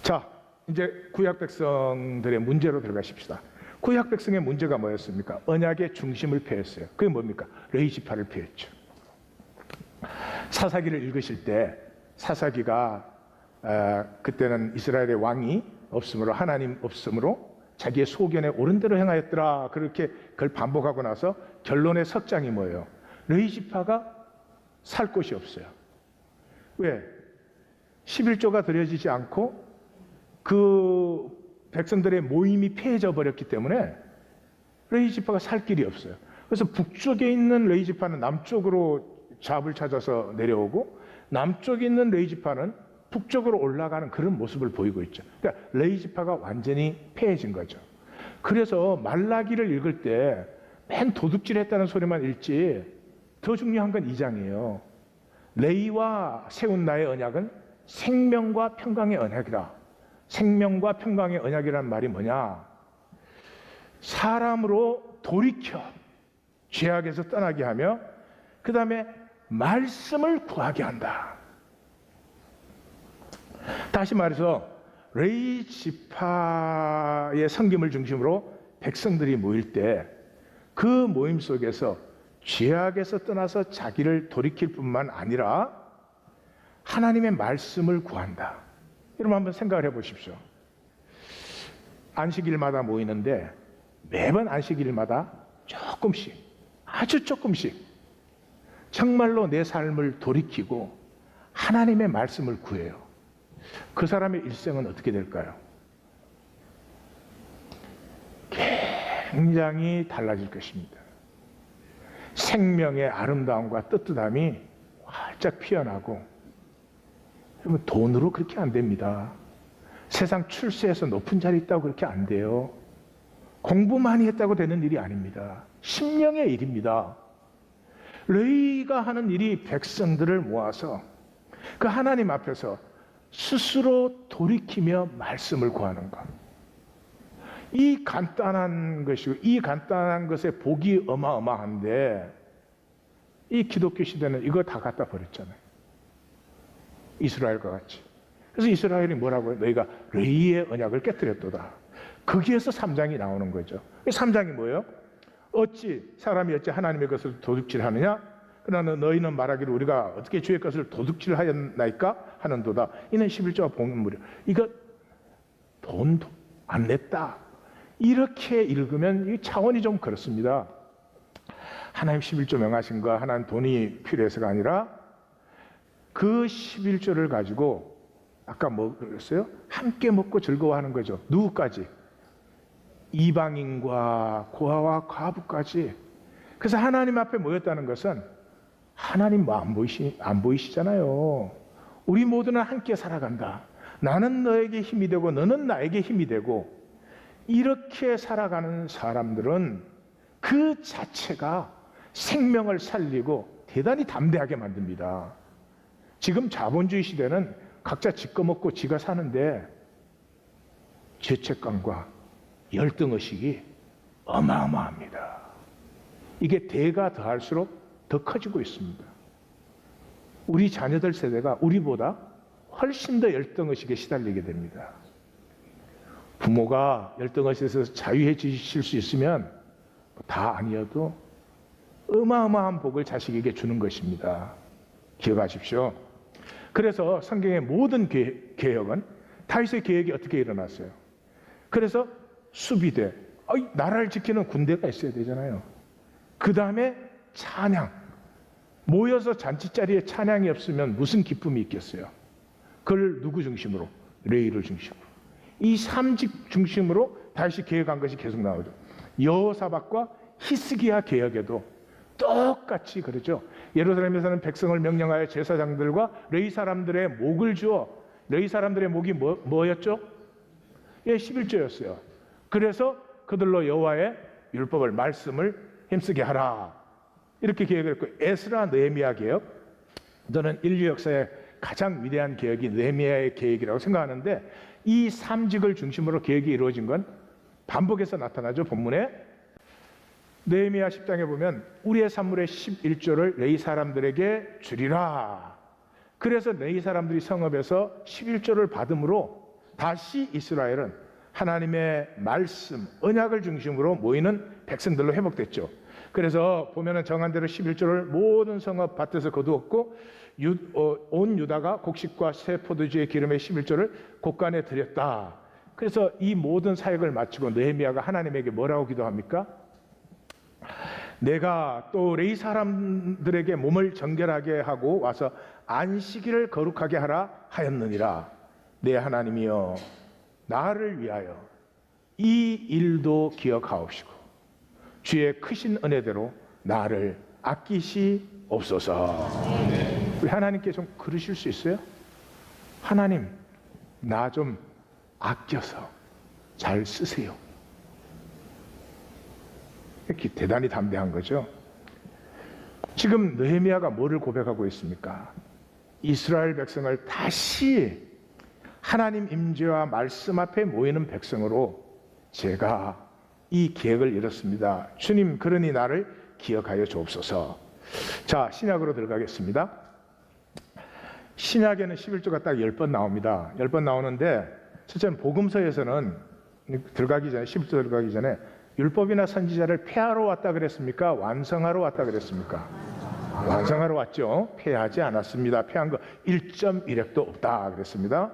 자, 이제 구약 백성들의 문제로 들어가십시다. 구약 백성의 문제가 뭐였습니까? 언약의 중심을 폐했어요. 그게 뭡니까? 레위 지파를 폐했죠. 사사기를 읽으실 때 사사기가 그때는 이스라엘의 왕이 없으므로, 하나님 없으므로 자기의 소견에 옳은 대로 행하였더라, 그렇게 그걸 반복하고 나서 결론의 석장이 뭐예요? 레위 지파가 살 곳이 없어요. 왜? 11조가 드려지지 않고 그 백성들의 모임이 폐해져 버렸기 때문에 레위 지파가 살 길이 없어요. 그래서 북쪽에 있는 레위 지파는 남쪽으로 잡을 찾아서 내려오고, 남쪽에 있는 레위 지파는 북쪽으로 올라가는 그런 모습을 보이고 있죠. 그러니까 레위 지파가 완전히 폐해진 거죠. 그래서 말라기를 읽을 때 맨 도둑질했다는 소리만 읽지, 더 중요한 건 2장이에요. 레위와 세운 나의 언약은 생명과 평강의 언약이라. 생명과 평강의 언약이란 말이 뭐냐? 사람으로 돌이켜 죄악에서 떠나게 하며 그 다음에 말씀을 구하게 한다. 다시 말해서 레위 지파의 섬김을 중심으로 백성들이 모일 때 그 모임 속에서 죄악에서 떠나서 자기를 돌이킬 뿐만 아니라 하나님의 말씀을 구한다. 여러분 한번 생각을 해보십시오. 안식일마다 모이는데 매번 안식일마다 조금씩, 아주 조금씩 정말로 내 삶을 돌이키고 하나님의 말씀을 구해요. 그 사람의 일생은 어떻게 될까요? 굉장히 달라질 것입니다. 생명의 아름다움과 떳떳함이 활짝 피어나고, 여러분 돈으로 그렇게 안 됩니다. 세상 출세해서 높은 자리 있다고 그렇게 안 돼요. 공부 많이 했다고 되는 일이 아닙니다. 심령의 일입니다. 레위가 하는 일이 백성들을 모아서 그 하나님 앞에서 스스로 돌이키며 말씀을 구하는 것. 이 간단한 것이고 이 간단한 것의 복이 어마어마한데, 이 기독교 시대는 이거 다 갖다 버렸잖아요. 이스라엘과 같이. 그래서 이스라엘이 뭐라고 해요? 너희가 레위의 언약을 깨뜨렸도다. 거기에서 3장이 나오는 거죠. 3장이 뭐예요? 어찌 사람이 어찌 하나님의 것을 도둑질하느냐? 그러나 너희는 말하기를 우리가 어떻게 주의 것을 도둑질하였나이까 하는도다. 이는 11조와 본문이요. 이거 돈도 안 냈다. 이렇게 읽으면 이 차원이 좀 그렇습니다. 하나님 11조 명하신 거 하나님 돈이 필요해서가 아니라 그 11조를 가지고 아까 뭐 그랬어요? 함께 먹고 즐거워하는 거죠. 누구까지? 이방인과 고아와 과부까지. 그래서 하나님 앞에 모였다는 것은 하나님 뭐 안 보이시잖아요. 우리 모두는 함께 살아간다. 나는 너에게 힘이 되고 너는 나에게 힘이 되고, 이렇게 살아가는 사람들은 그 자체가 생명을 살리고 대단히 담대하게 만듭니다. 지금 자본주의 시대는 각자 지꺼 먹고 지가 사는데 죄책감과 열등의식이 어마어마합니다. 이게 대가 더할수록 더 커지고 있습니다. 우리 자녀들 세대가 우리보다 훨씬 더 열등의식에 시달리게 됩니다. 부모가 열등의식에서 자유해지실 수 있으면 다 아니어도 어마어마한 복을 자식에게 주는 것입니다. 기억하십시오. 그래서 성경의 모든 개혁은 다윗의 계획이 어떻게 일어났어요? 그래서 수비대, 나라를 지키는 군대가 있어야 되잖아요. 그 다음에 찬양, 모여서 잔치자리에 찬양이 없으면 무슨 기쁨이 있겠어요? 그걸 누구 중심으로? 레위를 중심으로. 이 3직 중심으로 다윗이 계획한 것이 계속 나오죠. 여호사밧과 히스기야 계획에도 똑같이 그러죠. 예루살렘에서는 백성을 명령하여 제사장들과 레위 사람들의 목을 주어, 레위 사람들의 목이 뭐였죠? 11조였어요. 그래서 그들로 여호와의 율법을, 말씀을 힘쓰게 하라. 이렇게 계획을 했고, 에스라 느헤미야 계획, 저는 인류 역사의 가장 위대한 계획이 느헤미야의 계획이라고 생각하는데, 이 3직을 중심으로 계획이 이루어진 건 반복해서 나타나죠. 본문에 느헤미야 10장에 보면 우리의 산물의 11조를 레위 사람들에게 주리라. 그래서 레위 사람들이 성읍에서 11조를 받음으로 다시 이스라엘은 하나님의 말씀, 언약을 중심으로 모이는 백성들로 회복됐죠. 그래서 보면은 정한 대로 11조를 모든 성읍 밭에서 거두었고, 온 유다가 곡식과 새 포도주의 기름의 11조를 곳간에 드렸다. 그래서 이 모든 사역을 마치고 느헤미야가 하나님에게 뭐라고 기도합니까? 내가 또 레위 사람들에게 몸을 정결하게 하고 와서 안식일을 거룩하게 하라 하였느니라. 내 하나님이여, 나를 위하여 이 일도 기억하옵시고 주의 크신 은혜대로 나를 아끼시옵소서. 우리 하나님께 좀 그러실 수 있어요? 하나님, 나 좀 아껴서 잘 쓰세요. 이렇게 대단히 담대한 거죠. 지금 느헤미야가 뭐를 고백하고 있습니까? 이스라엘 백성을 다시 하나님 임재와 말씀 앞에 모이는 백성으로 제가 이 계획을 이뤘습니다. 주님, 그러니 나를 기억하여 주옵소서. 자, 신약으로 들어가겠습니다. 신약에는 11조가 딱 10번 나옵니다. 10번 나오는데, 첫째는 복음서에서는 들어가기 전에, 11조 들어가기 전에 율법이나 선지자를 폐하러 왔다 그랬습니까? 완성하러 왔다 그랬습니까? 완성하러 왔죠. 폐하지 않았습니다. 폐한 거 1.1획도 없다 그랬습니다.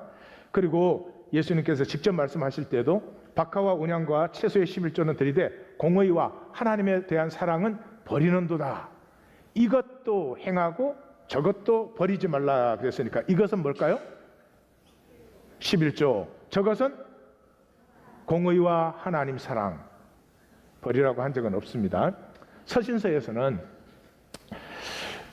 그리고 예수님께서 직접 말씀하실 때도 박하와 운양과 채소의 11조는 들이되 공의와 하나님에 대한 사랑은 버리는도다. 이것도 행하고 저것도 버리지 말라 그랬으니까 이것은 뭘까요? 11조. 저것은 공의와 하나님 사랑. 버리라고 한 적은 없습니다. 서신서에서는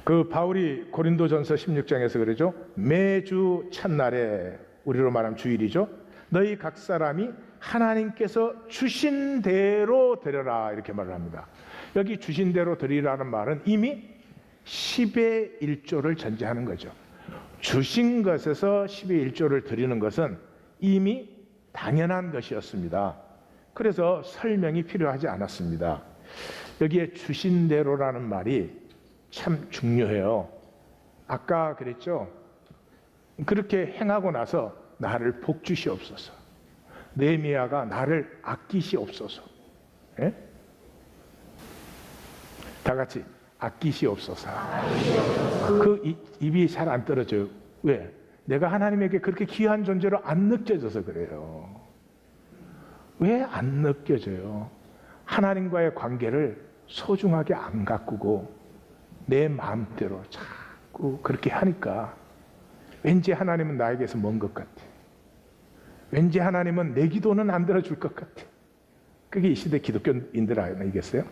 그 바울이 고린도전서 16장에서 그러죠. 매주 첫날에, 우리로 말하면 주일이죠. 너희 각 사람이 하나님께서 주신 대로 드려라, 이렇게 말을 합니다. 여기 주신 대로 드리라는 말은 이미 10의 1조를 전제하는 거죠. 주신 것에서 10의 1조를 드리는 것은 이미 당연한 것이었습니다. 그래서 설명이 필요하지 않았습니다. 여기에 주신 대로라는 말이 참 중요해요. 아까 그랬죠. 그렇게 행하고 나서 나를 복주시옵소서. 느헤미야가 나를 아끼시옵소서. 예? 다 같이 아끼시옵소서. 그 입이 잘 안 떨어져요. 왜? 내가 하나님에게 그렇게 귀한 존재로 안 느껴져서 그래요. 왜 안 느껴져요? 하나님과의 관계를 소중하게 안 가꾸고 내 마음대로 자꾸 그렇게 하니까 왠지 하나님은 나에게서 먼 것 같아. 왠지 하나님은 내 기도는 안 들어줄 것 같아. 그게 이 시대 기독교인들 아니겠어요?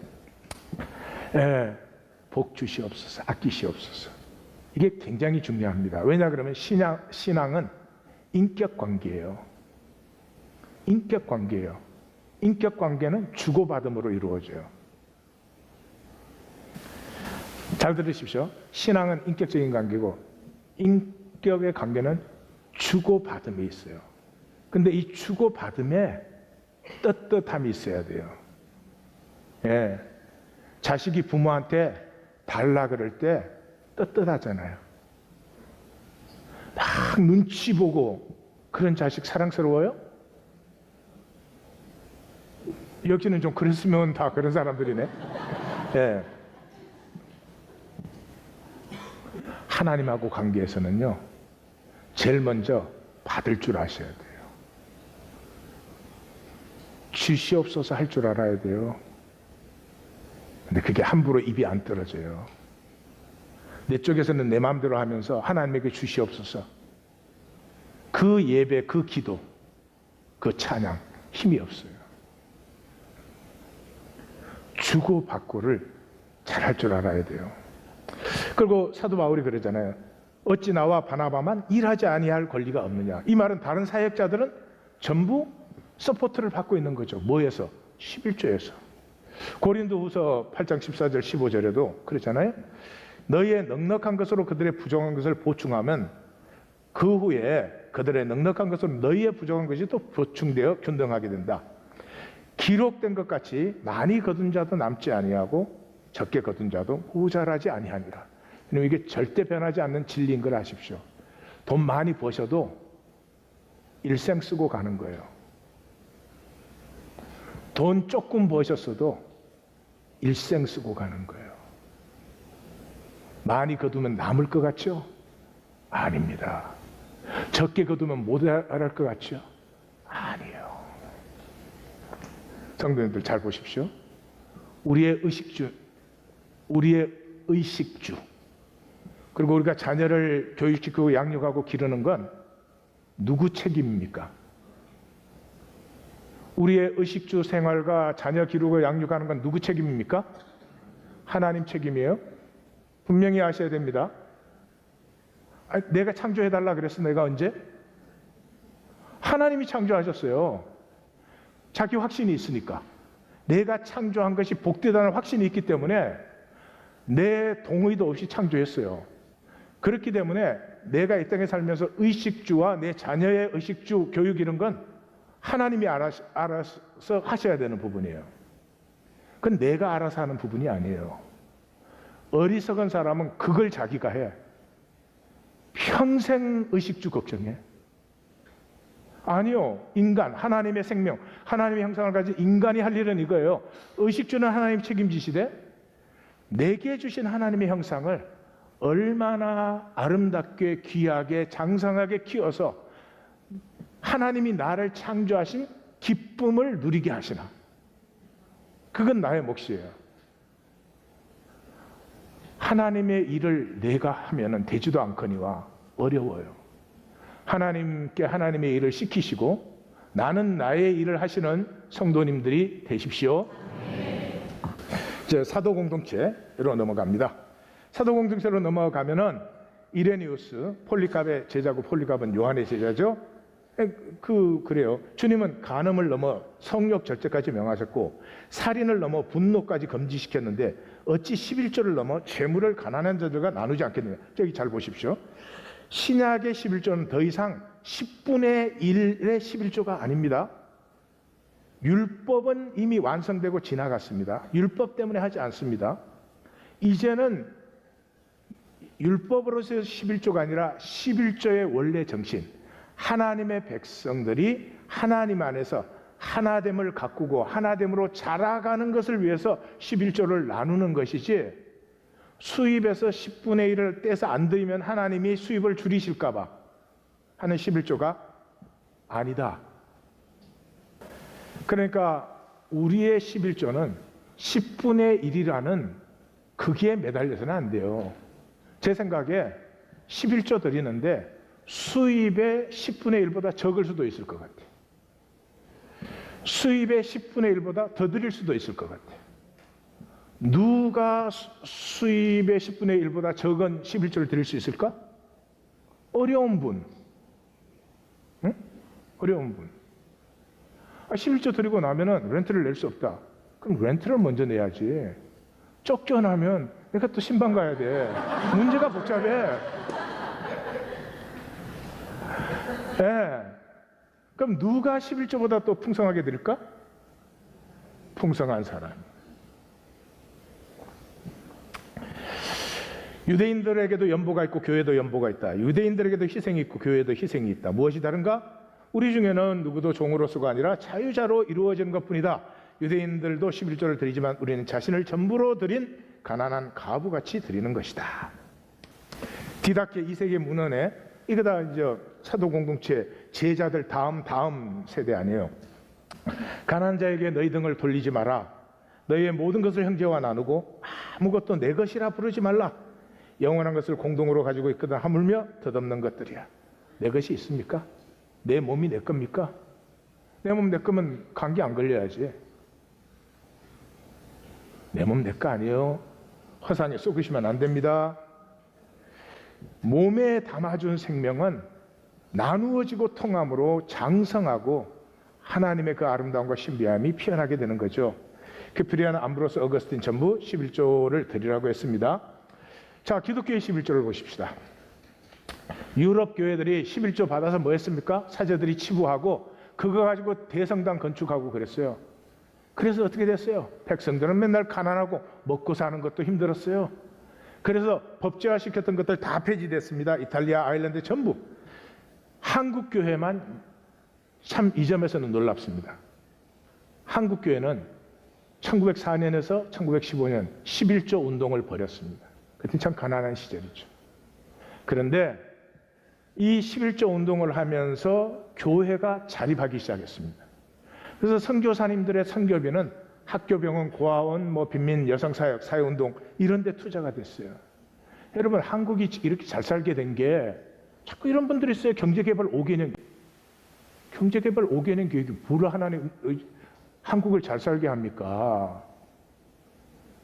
복 주시옵소서, 아끼시옵소서. 이게 굉장히 중요합니다. 왜냐 그러면 신앙은 인격 관계예요. 인격 관계예요. 인격 관계는 주고받음으로 이루어져요. 잘 들으십시오. 신앙은 인격적인 관계고 인격의 관계는 주고받음이 있어요. 근데 이 주고받음에 떳떳함이 있어야 돼요. 예. 자식이 부모한테 달라 그럴 때 떳떳하잖아요. 막 눈치 보고 그런 자식 사랑스러워요? 여기는 좀 그랬으면 다 그런 사람들이네. 예. 하나님하고 관계에서는요, 제일 먼저 받을 줄 아셔야 돼요. 주시옵소서 할 줄 알아야 돼요. 근데 그게 함부로 입이 안 떨어져요. 내 쪽에서는 내 마음대로 하면서 하나님에게 주시옵소서. 그 예배, 그 기도, 그 찬양 힘이 없어요. 주고받고를 잘할 줄 알아야 돼요. 그리고 사도 바울이 그러잖아요. 어찌 나와 바나바만 일하지 아니할 권리가 없느냐. 이 말은 다른 사역자들은 전부 서포트를 받고 있는 거죠. 뭐에서? 11조에서. 고린도후서 8장 14절 15절에도 그렇잖아요. 너희의 넉넉한 것으로 그들의 부족한 것을 보충하면 그 후에 그들의 넉넉한 것으로 너희의 부족한 것이 또 보충되어 균등하게 된다. 기록된 것 같이 많이 거둔 자도 남지 아니하고 적게 거둔 자도 모자라지 아니하니라. 이게 절대 변하지 않는 진리인 걸 아십시오. 돈 많이 버셔도 일생 쓰고 가는 거예요. 돈 조금 버셨어도 일생 쓰고 가는 거예요. 많이 거두면 남을 것 같죠? 아닙니다. 적게 거두면 모자랄 것 같죠? 아니에요. 성도님들 잘 보십시오. 우리의 의식주, 그리고 우리가 자녀를 교육시키고 양육하고 기르는 건 누구 책임입니까? 우리의 의식주 생활과 자녀 기르고 양육하는 건 누구 책임입니까? 하나님 책임이에요. 분명히 아셔야 됩니다. 내가 창조해달라 그랬어. 내가 언제? 하나님이 창조하셨어요. 자기 확신이 있으니까. 내가 창조한 것이 복되다는 확신이 있기 때문에 내 동의도 없이 창조했어요. 그렇기 때문에 내가 이 땅에 살면서 의식주와 내 자녀의 의식주 교육 이런 건 하나님이 알아서 하셔야 되는 부분이에요. 그건 내가 알아서 하는 부분이 아니에요. 어리석은 사람은 그걸 자기가 해. 평생 의식주 걱정해. 아니요. 인간, 하나님의 생명, 하나님의 형상을 가진 인간이 할 일은 이거예요. 의식주는 하나님 책임지시되 내게 주신 하나님의 형상을 얼마나 아름답게 귀하게 장성하게 키워서 하나님이 나를 창조하신 기쁨을 누리게 하시나. 그건 나의 몫이에요. 하나님의 일을 내가 하면은 되지도 않거니와 어려워요. 하나님께 하나님의 일을 시키시고 나는 나의 일을 하시는 성도님들이 되십시오. 이제 사도 공동체로 넘어갑니다. 사도 공동체로 넘어가면은 이레니우스, 폴리갑의 제자고 폴리갑은 요한의 제자죠. 그래요. 주님은 간음을 넘어 성욕 절제까지 명하셨고 살인을 넘어 분노까지 금지시켰는데 어찌 11조를 넘어 재물을 가난한 자들과 나누지 않겠느냐. 저기 잘 보십시오. 신약의 11조는 더 이상 10분의 1의 11조가 아닙니다. 율법은 이미 완성되고 지나갔습니다. 율법 때문에 하지 않습니다. 이제는 율법으로서 11조가 아니라 11조의 원래 정신, 하나님의 백성들이 하나님 안에서 하나됨을 가꾸고 하나됨으로 자라가는 것을 위해서 11조를 나누는 것이지, 수입에서 10분의 1을 떼서 안 드리면 하나님이 수입을 줄이실까 봐 하는 11조가 아니다. 그러니까 우리의 11조는 10분의 1이라는 거기에 매달려서는 안 돼요. 제 생각에 11조 드리는데 수입의 10분의 1보다 적을 수도 있을 것 같아요. 수입의 10분의 1보다 더 드릴 수도 있을 것 같아요. 누가 수입의 10분의 1보다 적은 11조를 드릴 수 있을까? 어려운 분. 응? 어려운 분. 11조 드리고 나면은 렌트를 낼 수 없다. 그럼 렌트를 먼저 내야지. 쫓겨나면 내가 또 신방 가야 돼. 문제가 복잡해. 네. 그럼 누가 11조보다 또 풍성하게 드릴까? 풍성한 사람. 유대인들에게도 연보가 있고 교회도 연보가 있다. 유대인들에게도 희생이 있고 교회도 희생이 있다. 무엇이 다른가? 우리 중에는 누구도 종으로서가 아니라 자유자로 이루어지는 것뿐이다. 유대인들도 11조를 드리지만 우리는 자신을 전부로 드린 가난한 과부같이 드리는 것이다. 디다케 2세기 문헌에 이거 다 이제 사도 공동체 제자들 다음 세대 아니에요. 가난한 자에게 너희 등을 돌리지 마라. 너희의 모든 것을 형제와 나누고 아무것도 내 것이라 부르지 말라. 영원한 것을 공동으로 가지고 있거든 하물며 덧없는 것들이야. 내 것이 있습니까? 내 몸이 내 겁니까? 내 몸 내 거면 감기 안 걸려야지. 내 몸 내 거 아니에요. 허산에 쏘으시면 안 됩니다. 몸에 담아준 생명은 나누어지고 통함으로 장성하고 하나님의 그 아름다움과 신비함이 피어나게 되는 거죠. 그프리아나 암브로스 어거스틴 전부 11조를 드리라고 했습니다. 자, 기독교의 11조를 보십시다. 유럽 교회들이 11조 받아서 뭐 했습니까? 사제들이 치부하고 그거 가지고 대성당 건축하고 그랬어요. 그래서 어떻게 됐어요? 백성들은 맨날 가난하고 먹고 사는 것도 힘들었어요. 그래서 법제화시켰던 것들 다 폐지됐습니다. 이탈리아, 아일랜드 전부. 한국 교회만 참 이 점에서는 놀랍습니다. 한국 교회는 1904년에서 1915년 11조 운동을 벌였습니다. 그때 참 가난한 시절이죠. 그런데 이 11조 운동을 하면서 교회가 자립하기 시작했습니다. 그래서 선교사님들의 선교비는 학교병원, 고아원, 빈민, 여성사역, 사회운동 이런 데 투자가 됐어요. 여러분, 한국이 이렇게 잘 살게 된 게 자꾸 이런 분들이 있어요. 경제개발 5개년 교육이 뭐를 하나님 한국을 잘 살게 합니까?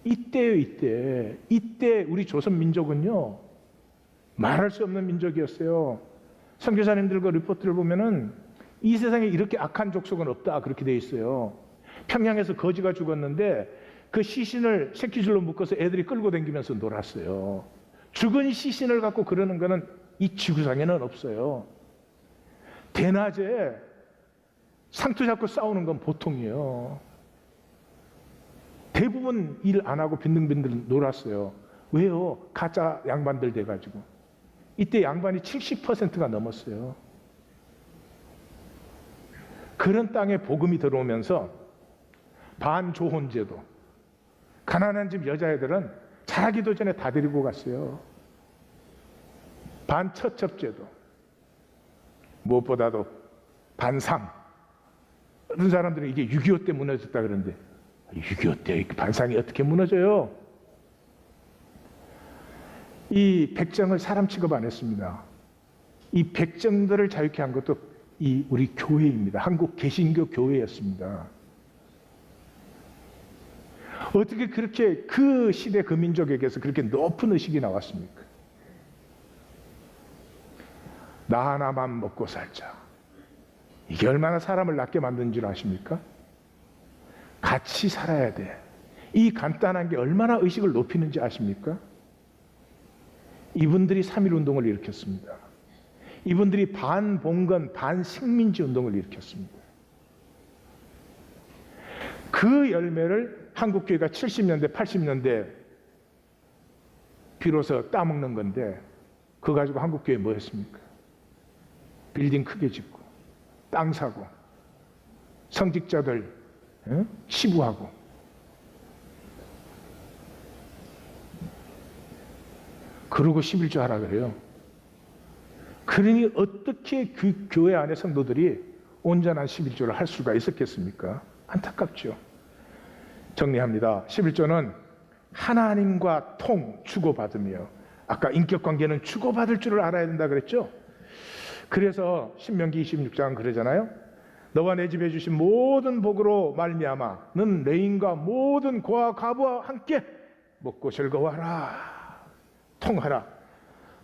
이때요, 이때 우리 조선 민족은요 말할 수 없는 민족이었어요. 선교사님들 그 리포트를 보면은 이 세상에 이렇게 악한 족속은 없다 그렇게 돼 있어요. 평양에서 거지가 죽었는데 그 시신을 새끼줄로 묶어서 애들이 끌고 다니면서 놀았어요. 죽은 시신을 갖고 그러는 거는 이 지구상에는 없어요. 대낮에 상투 잡고 싸우는 건 보통이에요. 대부분 일 안 하고 빈둥빈둥 놀았어요. 왜요? 가짜 양반들 돼가지고. 이때 양반이 70%가 넘었어요. 그런 땅에 복음이 들어오면서 반조혼제도, 가난한 집 여자애들은 자라기도 전에 다 데리고 갔어요. 반처첩제도, 무엇보다도 반상. 어떤 사람들은 이게 6.25 때 무너졌다 그러는데 6.25 때 반상이 어떻게 무너져요? 이 백정을 사람 취급 안 했습니다. 이 백정들을 자유케 한 것도 이 우리 교회입니다. 한국 개신교 교회였습니다. 어떻게 그렇게 그 시대 그 민족에게서 그렇게 높은 의식이 나왔습니까? 나 하나만 먹고 살자. 이게 얼마나 사람을 낮게 만든 줄 아십니까? 같이 살아야 돼. 이 간단한 게 얼마나 의식을 높이는지 아십니까? 이분들이 3.1운동을 일으켰습니다. 이분들이 반봉건, 반식민지 운동을 일으켰습니다. 그 열매를 한국교회가 70년대, 80년대 비로소 따먹는 건데 그거 가지고 한국교회 뭐 했습니까? 빌딩 크게 짓고 땅 사고 성직자들 치부하고 그러고 11조 하라 그래요. 그러니 어떻게 그 교회 안의 성도들이 온전한 11조를 할 수가 있었겠습니까? 안타깝죠. 정리합니다. 11조는 하나님과 주고받으며, 아까 인격관계는 주고받을 줄을 알아야 된다 그랬죠. 그래서 신명기 26장은 그러잖아요. 너와 내 집에 주신 모든 복으로 말미암아 는 레인과 모든 고아 과부와 함께 먹고 즐거워하라. 통하라.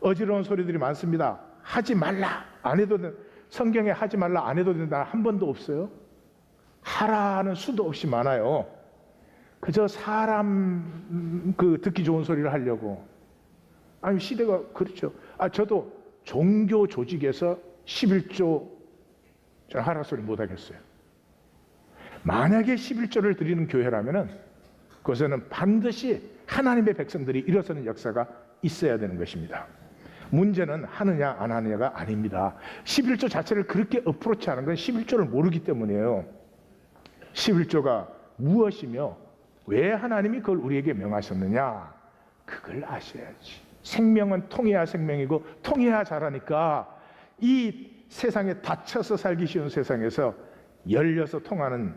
어지러운 소리들이 많습니다. 하지 말라. 안 해도 된다. 성경에 하지 말라 안 해도 된다 한 번도 없어요. 하라는 수도 없이 많아요. 그저 사람 듣기 좋은 소리를 하려고. 아니 시대가 그렇죠. 저도 종교 조직에서 11조 하라 소리 못 하겠어요. 만약에 11조를 드리는 교회라면은 그것에는 반드시 하나님의 백성들이 일어서는 역사가 있어야 되는 것입니다. 문제는 하느냐 안 하느냐가 아닙니다. 11조 자체를 그렇게 어프로치하는 건 11조를 모르기 때문이에요. 11조가 무엇이며 왜 하나님이 그걸 우리에게 명하셨느냐, 그걸 아셔야지. 생명은 통해야 생명이고 통해야 자라니까 이 세상에 닫혀서 살기 쉬운 세상에서 열려서 통하는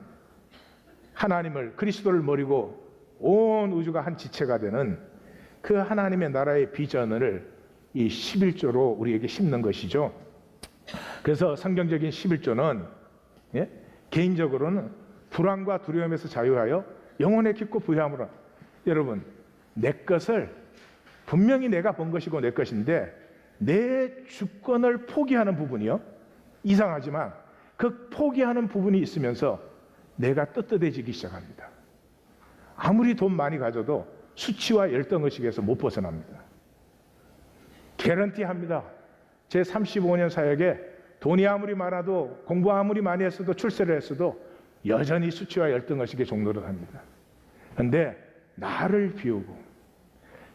하나님을, 그리스도를 버리고 온 우주가 한 지체가 되는 그 하나님의 나라의 비전을 이 11조로 우리에게 심는 것이죠. 그래서 성경적인 11조는 개인적으로는 불안과 두려움에서 자유하여 영혼의 깊고 부유함으로, 여러분, 내 것을 분명히 내가 번 것이고 내 것인데 내 주권을 포기하는 부분이요, 이상하지만 그 포기하는 부분이 있으면서 내가 떳떳해지기 시작합니다. 아무리 돈 많이 가져도 수치와 열등의식에서 못 벗어납니다. 개런티합니다. 제 35년 사역에 돈이 아무리 많아도, 공부 아무리 많이 했어도, 출세를 했어도 여전히 수치와 열등의식에 종노릇합니다. 그런데 나를 비우고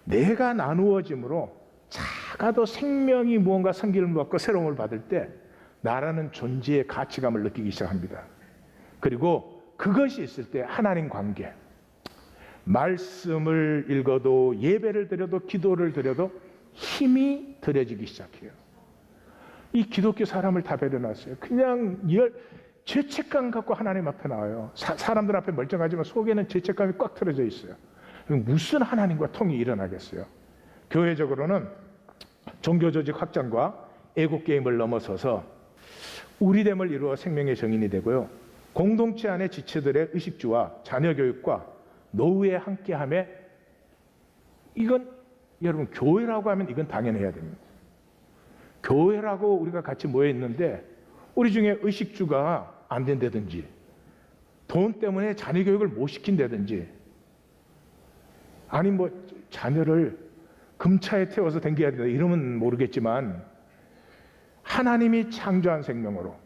내가 나누어짐으로 작아도 생명이 무언가 생기를 받고 새로움을 받을 때 나라는 존재의 가치감을 느끼기 시작합니다. 그리고 그것이 있을 때 하나님 관계, 말씀을 읽어도 예배를 드려도 기도를 드려도 힘이 들여지기 시작해요. 이 기독교 사람을 다 배려놨어요. 그냥 죄책감 갖고 하나님 앞에 나와요. 사람들 앞에 멀쩡하지만 속에는 죄책감이 꽉 틀어져 있어요. 무슨 하나님과 통이 일어나겠어요? 교회적으로는 종교조직 확장과 애국게임을 넘어서서 우리됨을 이루어 생명의 정인이 되고요, 공동체 안의 지체들의 의식주와 자녀교육과 노후에 함께함에, 이건 여러분 교회라고 하면 이건 당연해야 됩니다. 교회라고 우리가 같이 모여 있는데 우리 중에 의식주가 안 된다든지 돈 때문에 자녀 교육을 못 시킨다든지, 아니 뭐 자녀를 금차에 태워서 댕겨야 된다 이러면 모르겠지만, 하나님이 창조한 생명으로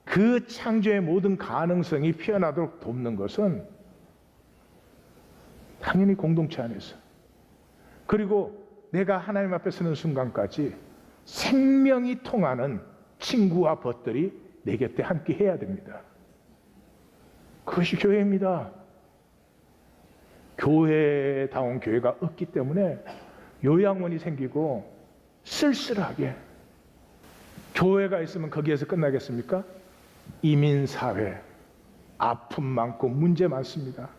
그 창조의 모든 가능성이 피어나도록 돕는 것은 당연히 공동체 안에서, 그리고 내가 하나님 앞에 서는 순간까지 생명이 통하는 친구와 벗들이 내 곁에 함께 해야 됩니다. 그것이 교회입니다. 교회다운 교회가 없기 때문에 요양원이 생기고 쓸쓸하게, 교회가 있으면 거기에서 끝나겠습니까? 이민사회, 아픔 많고 문제 많습니다.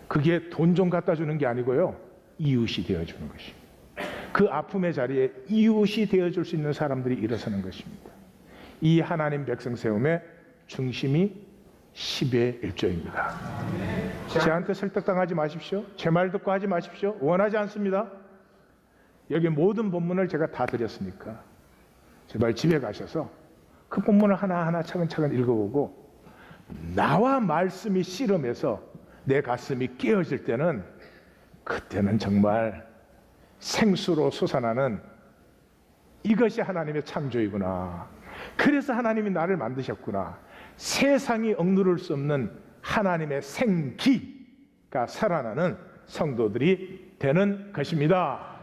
그게 돈 좀 갖다 주는 게 아니고요, 이웃이 되어주는 것입니다. 그 아픔의 자리에 이웃이 되어줄 수 있는 사람들이 일어서는 것입니다. 이 하나님 백성 세움의 중심이 10의 1조입니다. 저한테 설득당하지 마십시오. 제 말 듣고 하지 마십시오. 원하지 않습니다. 여기 모든 본문을 제가 다 드렸으니까 제발 집에 가셔서 그 본문을 하나하나 차근차근 읽어보고, 나와 말씀이 씨름해서 내 가슴이 깨어질 때는, 그때는 정말 생수로 솟아나는, 이것이 하나님의 창조이구나, 그래서 하나님이 나를 만드셨구나, 세상이 억누를 수 없는 하나님의 생기가 살아나는 성도들이 되는 것입니다.